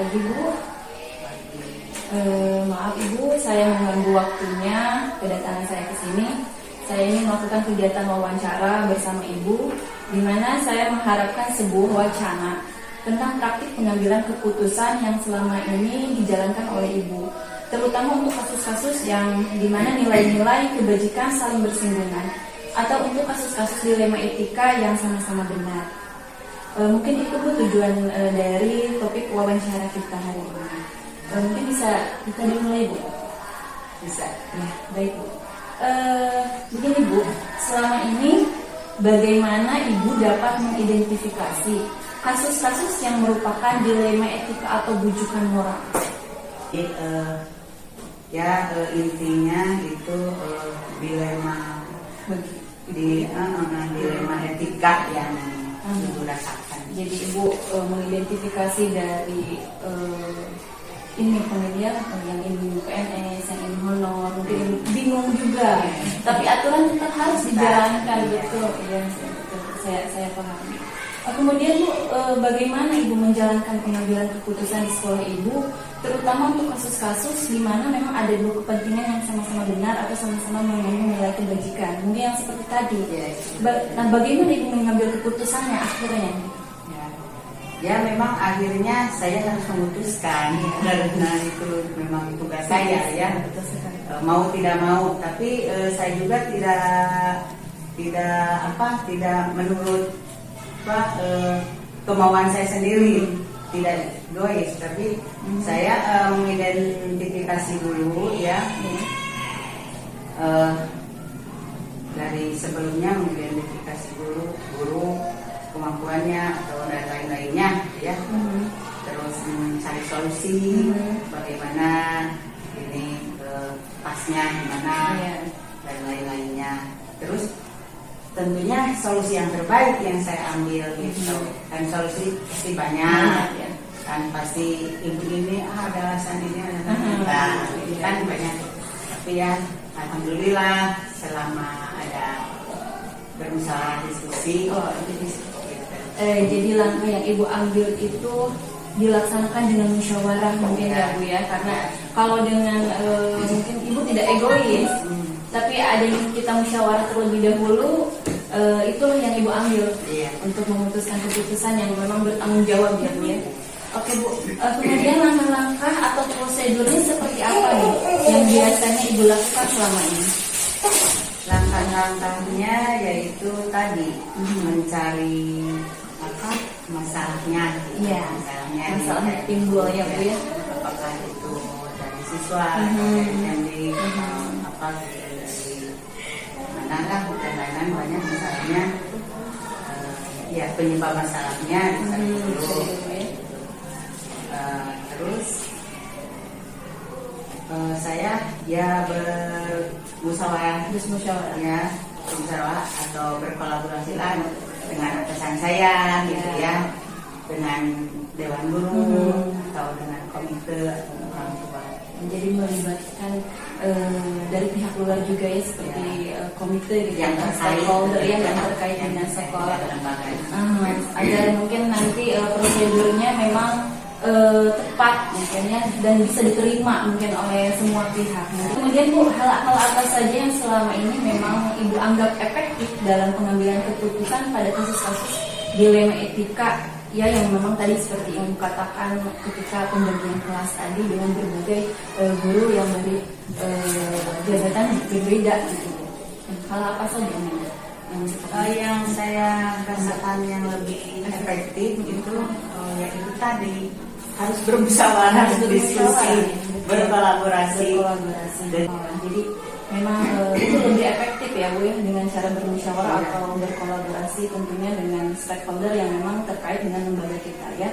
pagi Bu. Maaf Ibu, saya mengganggu waktunya kedatangan saya ke sini. Saya ingin melakukan kegiatan wawancara bersama Ibu, di mana saya mengharapkan sebuah wacana tentang praktik pengambilan keputusan yang selama ini dijalankan oleh Ibu, terutama untuk kasus-kasus yang di mana nilai-nilai kebajikan saling bersinggungan, atau untuk kasus-kasus dilema etika yang sama-sama benar. Mungkin itu Bu tujuan dari topik wawancara kita hari ini. Mungkin bisa kita dimulai Bu? Bisa. Ya, baik Bu. Begini Bu, selama ini bagaimana Ibu dapat mengidentifikasi kasus-kasus yang merupakan dilema etika atau bujukan moral? Intinya itu dilema dilema etika yang Ibu rasakan. Jadi Ibu mengidentifikasi dari ini pemilihan yang ini PNS, yang ini honor, mungkin bingung juga, tapi aturan tetap harus dijalankan, betul ya, saya paham. Kemudian Bu, bagaimana Ibu menjalankan pengambilan keputusan di sekolah Ibu, terutama untuk kasus-kasus di mana memang ada dua kepentingan yang sama-sama benar atau sama-sama mengandung nilai kebajikan, mungkin yang seperti tadi. Nah, bagaimana Ibu mengambil keputusannya akhirnya? Ya memang akhirnya saya harus memutuskan karena itu memang tugas saya ya, mau tidak mau. Tapi saya juga tidak menurut kemauan saya sendiri, tidak egois. Tapi saya mengidentifikasi dulu ya, dari sebelumnya mengidentifikasi dulu guru, kemampuannya atau dan lain-lainnya ya, terus mencari solusi bagaimana ini pasnya gimana dan lain-lainnya, terus tentunya solusi yang terbaik yang saya ambil gitu. Dan solusi pasti banyak ya, kan pasti ibu ini ada alasan ini kan banyak, tapi ya alhamdulillah selama ada bermusyawarah diskusi. Jadi langkah yang Ibu ambil itu dilaksanakan dengan musyawarah mungkin ya Bu ya, karena kalau dengan mungkin Ibu tidak egois, tapi ada yang kita musyawarah terlebih dahulu, itulah yang Ibu ambil untuk memutuskan keputusan yang memang bertanggung jawab ya Bu ya. Oke Bu, kemudian langkah-langkah atau prosedurnya seperti apa nih yang biasanya Ibu lakukan selama ini? Langkah-langkahnya yaitu tadi mencari masalahnya, masalah timbul ya Bu ya. Apakah itu dari siswa, dari manakah dan lain-lain, banyak misalnya penyebab masalahnya dulu. Terus saya bermusyawarah atau berkolaborasi lah dengan atasan saya gitu ya, dengan dewan guru atau dengan komite atau orang tua. Jadi melibatkan dari pihak luar juga ya, seperti komite gitu, yang stakeholder yang terkait dengan sekolah, agar mungkin nanti prosedurnya memang tepat mungkin ya, dan bisa diterima mungkin oleh semua pihak. Kemudian Bu, hal-hal apa saja yang selama ini memang Ibu anggap efektif dalam pengambilan keputusan pada kasus-kasus dilema etika ya, yang memang tadi seperti yang Ibu katakan ketika pembagian kelas tadi dengan berbagai guru yang dari jabatan berbeda gitu. Hal apa saja yang saya rasakan yang lebih efektif itu yaitu tadi harus bermusyawarah, diskusi, berkolaborasi. Jadi memang itu lebih efektif ya Bu ya, dengan cara bermusyawarah atau berkolaborasi tentunya dengan stakeholder yang memang terkait dengan lembaga kita ya.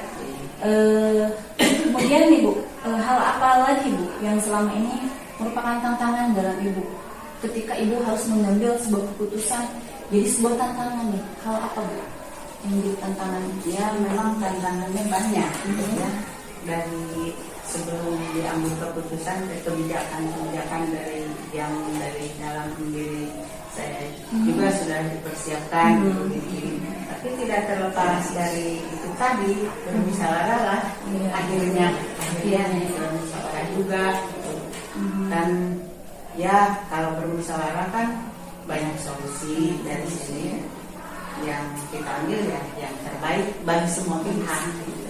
Kemudian nih Bu, hal apa lagi Bu yang selama ini merupakan tantangan dalam Ibu ketika Ibu harus mengambil sebuah keputusan? Jadi sebuah tantangan nih, hal apa Bu yang jadi tantangan? Ya memang tantangannya banyak ya, dari sebelum diambil keputusan, kebijakan dari dalam diri saya juga sudah dipersiapkan, tapi tidak terlepas dari itu tadi bermusyawarah lah. Iya. Akhirnya Iya. bermusyawarah juga gitu. Dan ya kalau bermusyawarah kan banyak solusi dari sini yang kita ambil ya yang terbaik bagi semua pihak gitu.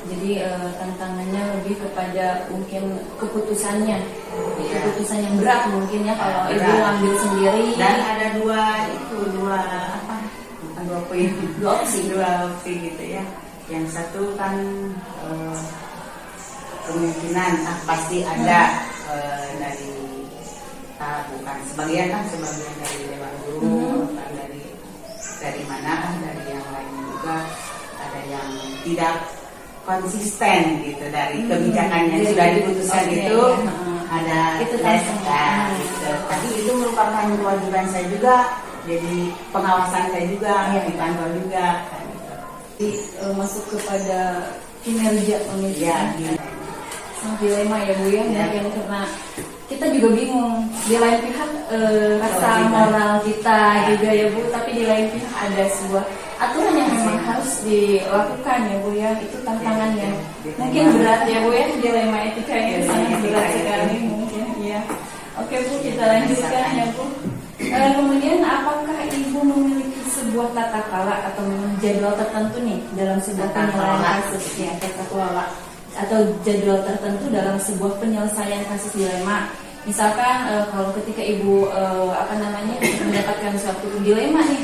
Jadi tantangannya lebih kepada mungkin keputusannya, Iya. keputusan yang berat mungkin ya kalau Berat. ibu ambil sendiri. Dan ada dua apa, bukan dua poin, Dua opsi. dua opsi gitu ya. Yang satu kan kemungkinan pasti ada dari bukan sebagian dari Dewan Guru, kan dari mana dari yang lain juga ada yang tidak konsisten gitu dari kebijakan yang Jadi sudah diputuskan oke, itu ya. ada Itu les tantangan. gitu. Tapi itu merupakan kewajiban saya juga, jadi pengawasan saya juga, dipantau juga kan gitu. Jadi, masuk kepada kinerja Ya, pemimpin. gitu. Sangat dilema ya Bu ya, Ya. mungkin karena kita juga bingung. Di lain pihak rasa Kewajiban. moral kita juga ya Bu, tapi di lain pihak ada sebuah aturan yang memang harus dilakukan ya Bu ya. Itu tantangan yang mungkin berat ya Bu ya, dilema etika itu sangat berat sekali mungkin ya. Oke Bu, kita lanjutkan ya Bu. Kemudian apakah Ibu memiliki sebuah tata kelola atau jadwal tertentu nih dalam sebuah Tata penyelesaian kelola. kasus ya, tata kelola atau jadwal tertentu dalam sebuah penyelesaian kasus dilema. Misalkan kalau ketika Ibu mendapatkan suatu dilema nih,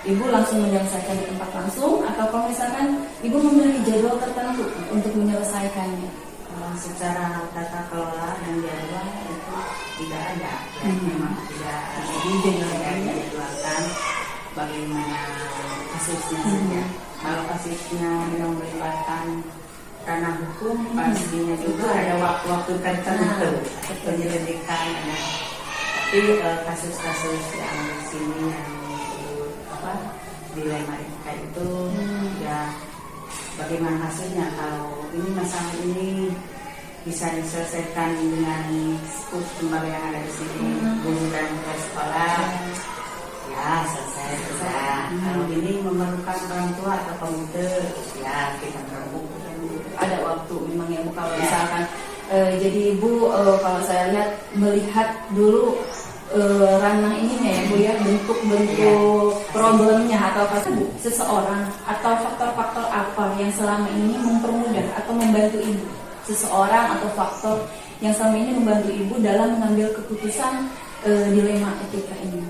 Ibu langsung menyelesaikan di tempat langsung, atau kalau misalkan Ibu memiliki jadwal tertentu untuk menyelesaikannya. Secara tata kelola dan jadwal itu tidak ada, ya, memang tidak dijadwalkan bagaimana kasusnya saja. Kalau kasusnya yang melibatkan ranah hukum, pastinya juga ada waktu-waktu tertentu penyelidikan. Tapi kasus-kasus yang di sini yang dilema etika itu ya bagaimana hasilnya. Kalau ini masalah ini bisa diselesaikan dengan skup lembaga yang ada di sini, guru dan kepala sekolah, ya selesai sudah. Kalau ini memerlukan orang tua atau komite, ya kita berembuk. Ada waktu memang ya Bu, kalau Ya. misalkan jadi Ibu kalau saya melihat dulu ranah ini ya Bu ya, bentuk-bentuk problemnya atau apa seseorang atau faktor-faktor apa yang selama ini mempermudah atau membantu Ibu, seseorang atau faktor yang selama ini membantu Ibu dalam mengambil keputusan dilema etika ini.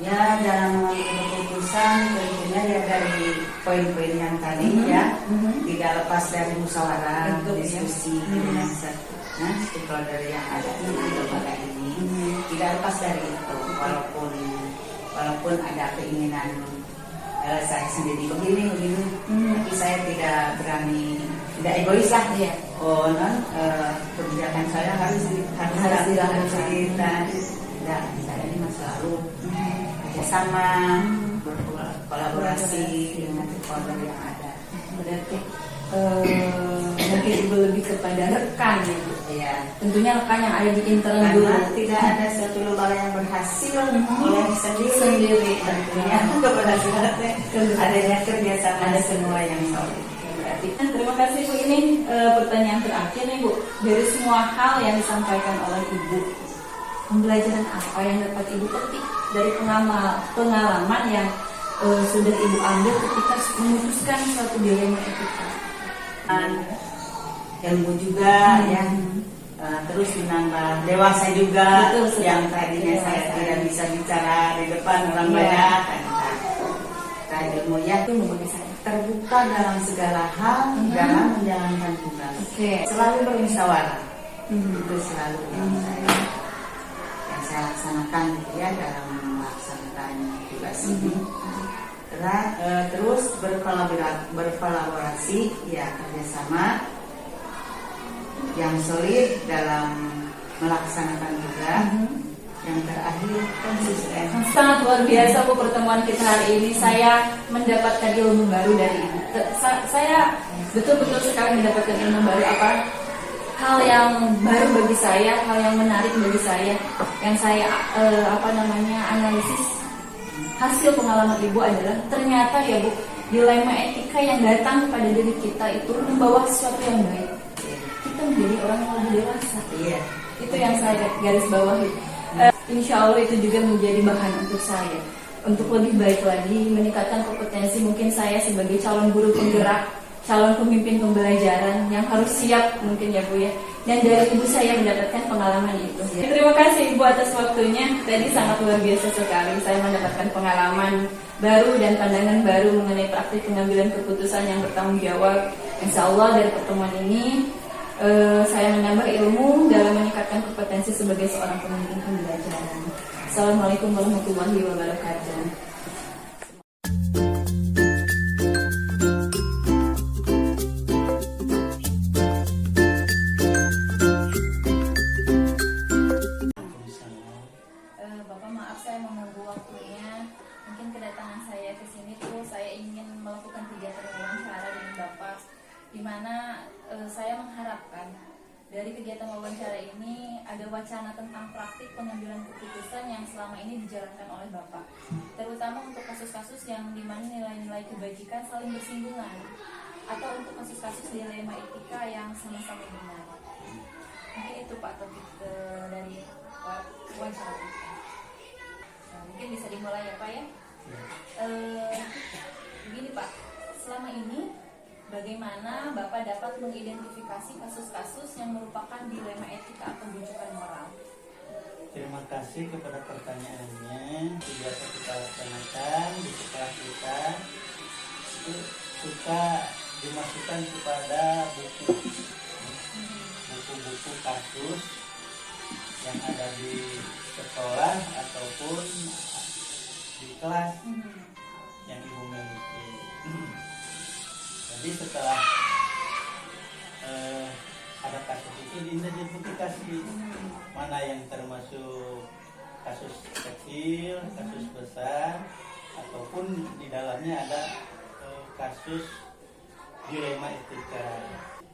Ya, dalam mengambil keputusan tentunya ya dari poin-poin yang tadi ya, tidak lepas dari musyawarah, Betul, ya. diskusi dengan stakeholder yang ada di lembaga ini, tidak lepas dari itu. Walaupun ada keinginan saya sendiri begini, tapi saya tidak berani, tidak egois lah. Iya. Kebijakan saya harus dilakukan. Dan saya ini masih lalu kerjasama, berkolaborasi dengan stakeholder yang ada. Berarti mungkin Ibu lebih kepada rekan ya Bu. Ya, Tentunya rekan yang ada di internal dulu. karena tidak ada satu lembaga yang berhasil oleh Sendiri. Tentunya keberhasilannya adanya kerjasama ada semua yang solid. Berarti terima kasih Bu, ini pertanyaan terakhir nih Bu. Dari semua hal yang disampaikan oleh Ibu, pembelajaran apa yang dapat Ibu petik dari pengalaman yang sudah Ibu ambil ketika memutuskan suatu dilema etika? Ilmu juga ya, terus menambah dewasa juga. Betul, sudah. Yang tadinya saya Dewasa. tidak bisa bicara di depan orang Iya. banyak kan. Nah, ilmunya Itu membagi saya. terbuka dalam segala hal dalam menjalankan tugas. Oke. Selalu bermusyawarah. Mhm. Itu selalu yang saya laksanakan gitu ya dalam melaksanakan tugas ini. Terus berkolaborasi ya, kerjasama yang solid dalam melaksanakan tugas. Yang terakhir konsisten. Sangat luar biasa Bu pertemuan kita hari ini. Saya mendapatkan ilmu baru dari Ibu. Saya betul-betul sekali mendapatkan ilmu baru, hal yang baru bagi saya, hal yang menarik bagi saya, yang saya analisis hasil pengalaman Ibu adalah ternyata ya Bu, dilema etika yang datang kepada diri kita itu membawa sesuatu yang baik. Kita menjadi orang yang lebih dewasa. Iya. Itu yang saya garis bawahi. Insya Allah itu juga menjadi bahan untuk saya untuk lebih baik lagi meningkatkan kompetensi. Mungkin saya sebagai calon guru penggerak, calon pemimpin pembelajaran yang harus siap mungkin ya Bu ya. Dan dari ibu saya mendapatkan pengalaman itu. Terima kasih Ibu atas waktunya. Tadi sangat luar biasa sekali. Saya mendapatkan pengalaman baru dan pandangan baru mengenai praktik pengambilan keputusan yang bertanggung jawab. Insya Allah dari pertemuan ini saya menambah ilmu dalam meningkatkan kompetensi sebagai seorang pemimpin pembelajaran. Assalamualaikum warahmatullahi wabarakatuh. Bapak maaf saya mengganggu waktunya. Mungkin kedatangan saya ke sini tuh saya ingin melakukan kegiatan wawancara dengan Bapak, di mana saya mengharapkan dari kegiatan wawancara ini ada wacana tentang praktik pengambilan keputusan yang selama ini dijalankan oleh Bapak, terutama untuk kasus-kasus yang dimana nilai-nilai kebajikan saling bersinggungan, atau untuk kasus-kasus dilema etika yang sama-sama benar. Mungkin itu Pak topik dari wawancara kita. Mungkin bisa dimulai ya Pak ya. Begini Pak, selama ini bagaimana Bapak dapat mengidentifikasi kasus-kasus yang merupakan dilema etika atau bujukan moral? Terima kasih kepada pertanyaannya. Biasa kita laksanakan di sekolah kita itu suka dimasukkan kepada buku-buku kasus yang ada di sekolah ataupun di kelas yang ibu miliki. Jadi setelah ada kasus itu diidentifikasi mana yang termasuk kasus kecil, kasus besar, ataupun di dalamnya ada kasus dilema etika.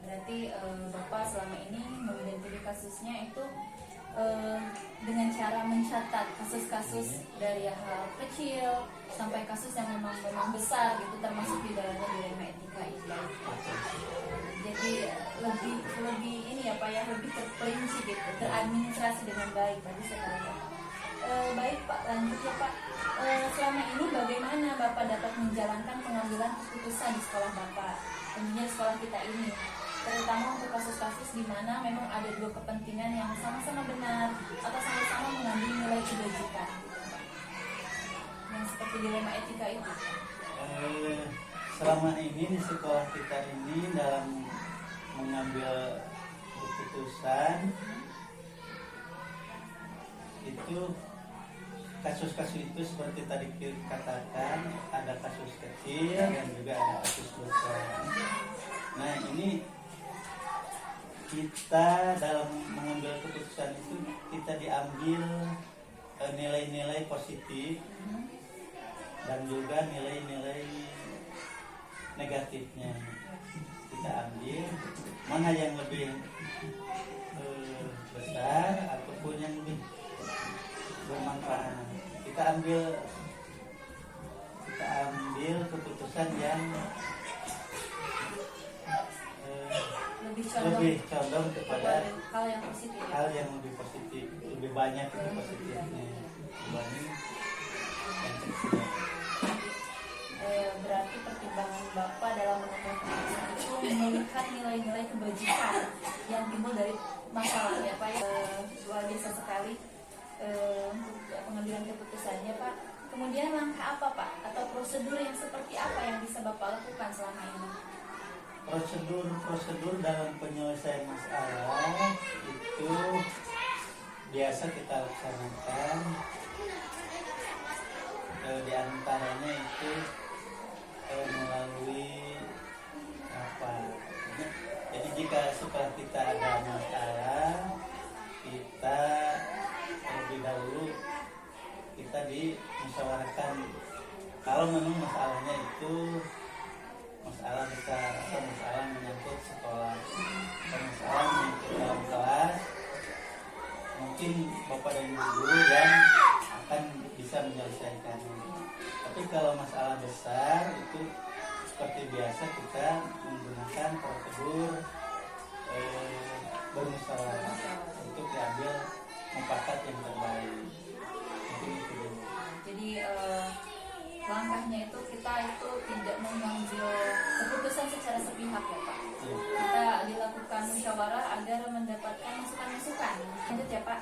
Berarti Bapak selama ini mengidentifikasi kasusnya itu dengan cara mencatat kasus-kasus dari hal kecil sampai kasus yang memang besar gitu, termasuk di dalamnya dilema etika itu. Jadi lebih ini ya Pak ya, lebih terperinci gitu, teradministrasi dengan baik tadi sekali. Baik Pak, lanjut ya Pak. Selama ini bagaimana Bapak dapat menjalankan pengambilan keputusan di sekolah Bapak, tentunya sekolah kita ini, terutama untuk kasus-kasus di mana memang ada dua kepentingan yang sama-sama benar atau sama-sama mengambil nilai kebajikan gitu, Pak. Yang seperti dilema etika itu. Selama ini di sekolah kita ini dalam mengambil keputusan itu kasus-kasus itu seperti tadi katakan ada kasus kecil dan juga ada kasus besar. Nah ini kita dalam mengambil keputusan itu kita diambil nilai-nilai positif dan juga nilai-nilai negatifnya. Kita ambil mana yang lebih besar ataupun yang lebih bermanfaat. Kita ambil keputusan yang lebih condong kepada hal yang positif. Hal yang lebih positif, lebih banyak itu positifnya dibanding yang kecil. Berarti pertimbangan Bapak dalam menentukan keputusan itu melihat nilai-nilai kebajikan yang timbul dari masalah ya Pak. Luar biasa sekali untuk pengambilan keputusannya Pak. Kemudian langkah apa Pak atau prosedur yang seperti apa yang bisa Bapak lakukan selama ini? Prosedur dalam penyelesaian masalah itu biasa kita laksanakan, di antaranya itu melalui apa? Jadi jika setelah kita ada masalah, kita terlebih dahulu kita dimusyawarahkan. Kalau memang masalahnya itu masalah besar atau masalah menyangkut sekolah atau masalah menyangkut dalam kelas, mungkin bapak dan ibu guru yang akan bisa menyelesaikannya. Tapi kalau masalah besar itu seperti biasa kita menggunakan prosedur bermusyawarah untuk diambil mufakat yang terbaik. Mungkin itu dulu. Jadi langkahnya itu kita itu tidak mengambil keputusan secara sepihak ya Pak. Iya. Kita dilakukan musyawarah agar mendapatkan masukan-masukan. Lanjut ya Pak.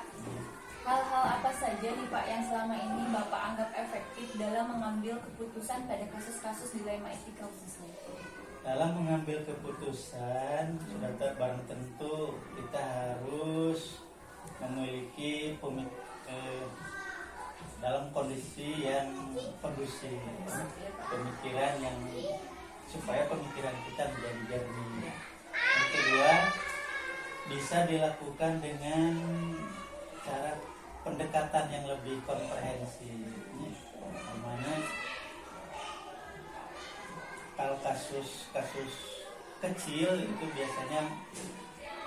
Hal-hal apa saja nih Pak yang selama ini Bapak anggap efektif dalam mengambil keputusan pada kasus-kasus dilema etika khususnya? Dalam mengambil keputusan sudah barang tentu kita harus memiliki dalam kondisi yang kondusif, pemikiran yang supaya pemikiran kita menjadi jernih. Yang kedua, bisa dilakukan dengan cara pendekatan yang lebih komprehensif. Namanya kalau kasus-kasus kecil itu biasanya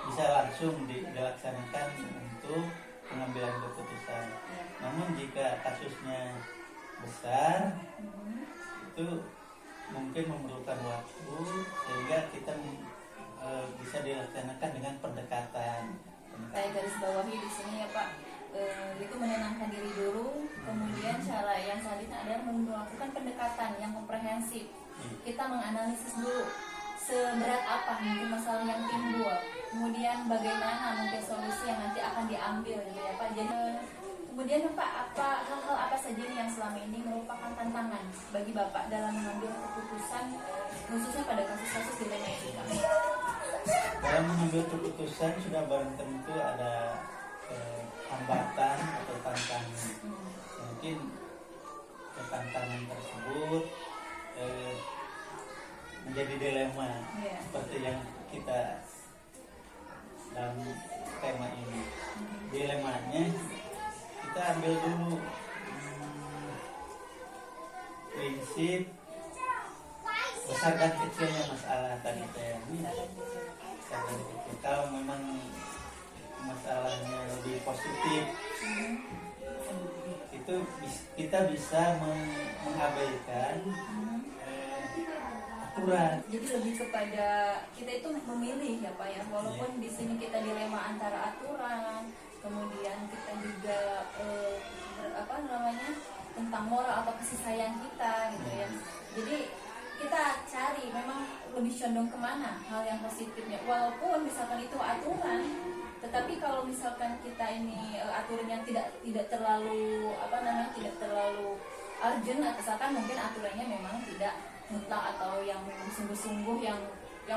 bisa langsung dilaksanakan untuk pengambilan keputusan. Namun jika kasusnya besar, itu mungkin memerlukan waktu sehingga kita bisa dilaksanakan dengan pendekatan. Saya garis bawahi di sini ya Pak, itu menenangkan diri dulu, kemudian cara yang selanjutnya adalah melakukan pendekatan yang komprehensif. Kita menganalisis dulu seberat apa mungkin masalah yang timbul, kemudian bagaimana mungkin solusi yang nanti akan diambil gitu ya Pak. Jadi kemudian Pak, hal-hal apa saja nih yang selama ini merupakan tantangan bagi Bapak dalam mengambil keputusan khususnya pada kasus-kasus dilema etika? Dalam mengambil keputusan sudah barang tentu ada hambatan atau tantangan. Mungkin tantangan tersebut menjadi dilema seperti yang kita dalam tema ini. Dilemanya kita ambil dulu prinsip besar dan kecilnya masalah tadi saya ini. Kalau memang masalahnya lebih positif, itu kita bisa mengabaikan aturan. Jadi lebih kepada kita itu memilih ya Pak ya, walaupun di sini kita dilema antara aturan, kemudian kita juga tentang moral atau kasih sayang kita gitu ya. Jadi kita cari memang lebih condong kemana hal yang positifnya, walaupun misalkan itu aturan, tetapi kalau misalkan kita ini aturannya tidak terlalu tidak terlalu urgent, misalkan mungkin aturannya memang tidak mutlak atau yang memang sungguh-sungguh yang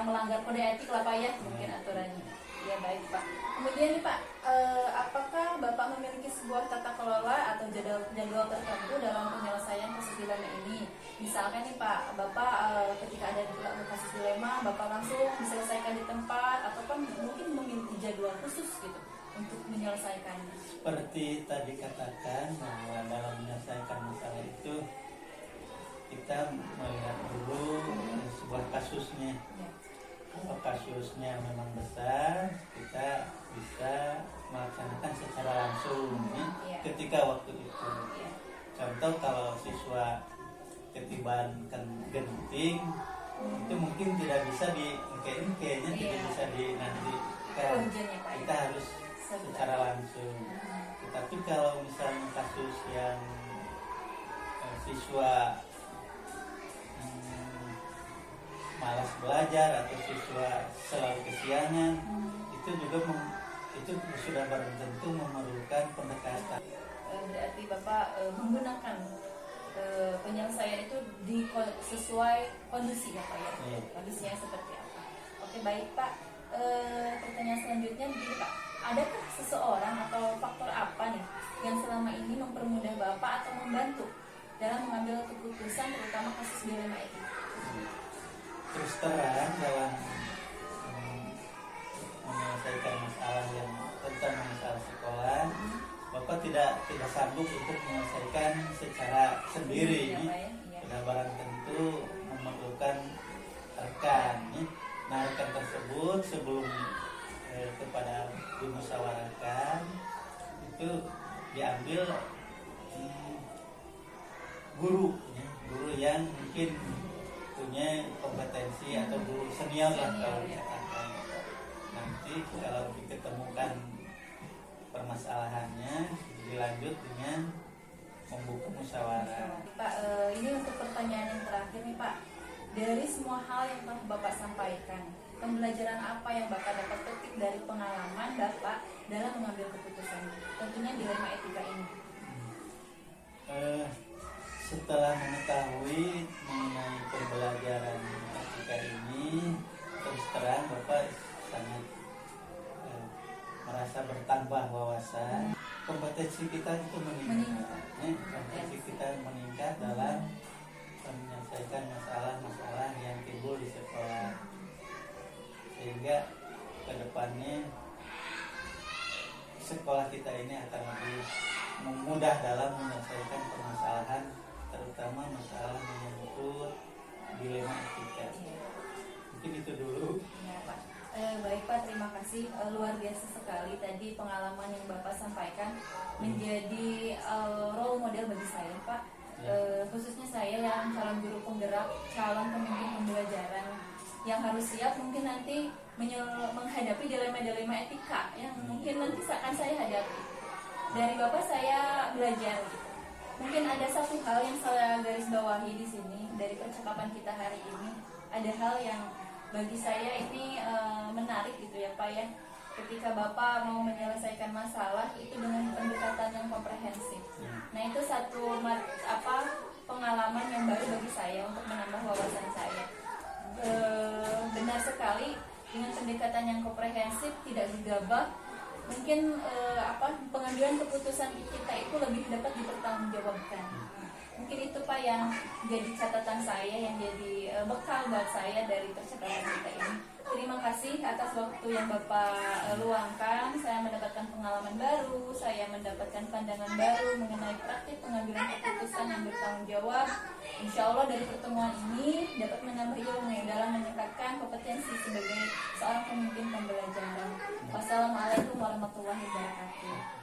melanggar kode etik lah Pak ya, mungkin aturannya. Ya baik Pak. Kemudian nih Pak, apakah Bapak memiliki sebuah tata kelola atau jadwal tertentu dalam penyelesaian kasus dilema ini? Misalkan nih Pak, Bapak ketika ada kasus dilema, Bapak langsung diselesaikan di tempat, atau kan mungkin memiliki jadwal khusus gitu untuk menyelesaikannya? Seperti tadi katakan bahwa dalam menyelesaikan masalah itu kita melihat dulu sebuah kasusnya. Kalau kasusnya memang besar, kita bisa melaksanakan secara langsung ketika waktu itu. Contoh kalau siswa ketiban genting, itu mungkin tidak bisa kayaknya tidak bisa dinantikan. Kita harus secara langsung. Tetapi kalau misalnya kasus yang siswa malas belajar atau siswa selalu kesiangan, itu juga itu sudah barang tentu memerlukan pendekatan. Berarti Bapak menggunakan penyelesaian itu sesuai kondisi ya Pak ya, kondisinya seperti apa. Oke baik Pak, pertanyaan selanjutnya begini Pak, adakah seseorang atau faktor apa nih yang selama ini mempermudah Bapak atau membantu dalam mengambil keputusan terutama kasus dilema etika? Terus terang dalam menyelesaikan masalah yang tentang masalah sekolah, Bapak tidak sanggup untuk menyelesaikan secara sendiri. Sudah barang tentu memerlukan rekan. Nah rekan tersebut sebelum kepada dimusyawarahkan itu diambil guru yang mungkin tentunya kompetensi atau guru senior lah kalau dikatakan. Nanti kalau diketemukan permasalahannya dilanjut dengan membuka musyawarah. Pak, ini untuk pertanyaan yang terakhir nih Pak. Dari semua hal yang telah Bapak sampaikan, pembelajaran apa yang Bapak dapat petik dari pengalaman Bapak dalam mengambil keputusan? Tentunya dilema etika ini. Setelah mengetahui mengenai pembelajaran etika ini, terus terang Bapak sangat merasa bertambah wawasan. Kompetensi kita itu meningkat. Kompetensi kita meningkat dalam menyelesaikan masalah-masalah yang timbul di sekolah, sehingga kedepannya sekolah kita ini akan lebih mudah dalam menyelesaikan permasalahan, terutama masalah menyangkut dilema etika. Mungkin itu dulu. Ya, Pak. Baik Pak, terima kasih. Luar biasa sekali tadi pengalaman yang Bapak sampaikan menjadi role model bagi saya Pak. Khususnya saya yang calon guru penggerak, calon pemimpin pembelajaran yang harus siap mungkin nanti menghadapi dilema-dilema etika yang mungkin nanti akan saya hadapi. Dari Bapak saya belajar. Mungkin ada satu hal yang saya garis bawahi di sini dari percakapan kita hari ini. Ada hal yang bagi saya ini menarik gitu ya Pak ya. Ketika Bapak mau menyelesaikan masalah itu dengan pendekatan yang komprehensif. Nah itu satu pengalaman yang baru bagi saya untuk menambah wawasan saya. Benar sekali, dengan pendekatan yang komprehensif, tidak gegabah, mungkin pengambilan keputusan kita itu lebih dapat dipertanggungjawabkan. Mungkin itu Pak yang jadi catatan saya, yang jadi bekal buat saya dari percakapan kita ini. Terima kasih atas waktu yang Bapak luangkan. Saya mendapatkan pengalaman baru, saya mendapatkan pandangan baru mengenai praktik pengambilan keputusan yang bertanggung jawab. Insya Allah dari pertemuan ini dapat menambah ilmu dalam meningkatkan kompetensi sebagai seorang pemimpin pembelajaran. Wassalamualaikum warahmatullahi wabarakatuh.